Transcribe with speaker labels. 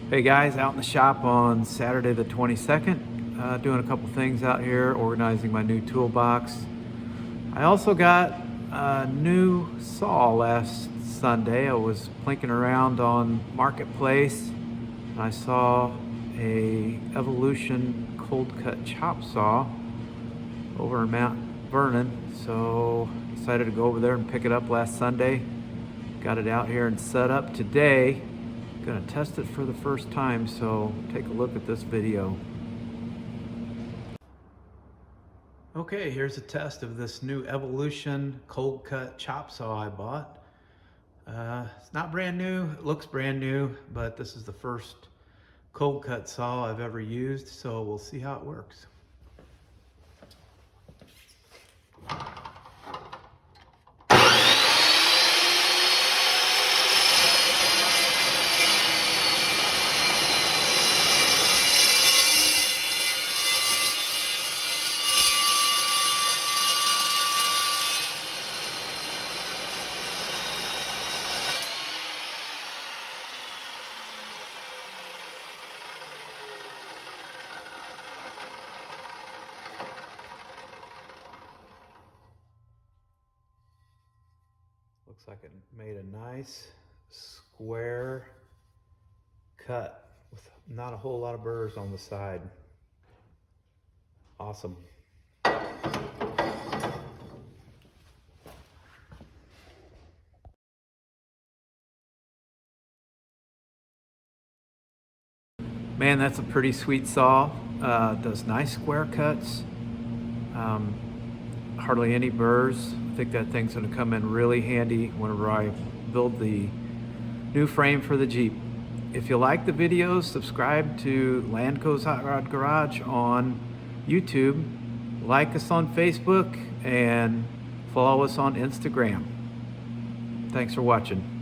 Speaker 1: Hey guys, out in the shop on Saturday the 22nd, doing a couple things out here, organizing my new toolbox. I also got a new saw last Sunday. I was plinking around on Marketplace and I saw a Evolution cold cut chop saw over in Mount Vernon, so decided to go over there and pick it up last Sunday. Got it out here and set up today. Gonna test it for the first time, so take a look at this video. Okay, here's a test of this new Evolution cold cut chop saw I bought. It's not brand new, it looks brand new, but this is the first cold cut saw I've ever used, so we'll see how it works. Looks like it made a nice square cut with not a whole lot of burrs on the side. Awesome. Man, that's a pretty sweet saw. Does nice square cuts. Hardly any burrs. I think that thing's gonna come in really handy whenever I build the new frame for the Jeep. If you like the videos, subscribe to Landco's Hot Rod Garage on YouTube, like us on Facebook, and follow us on Instagram. Thanks for watching.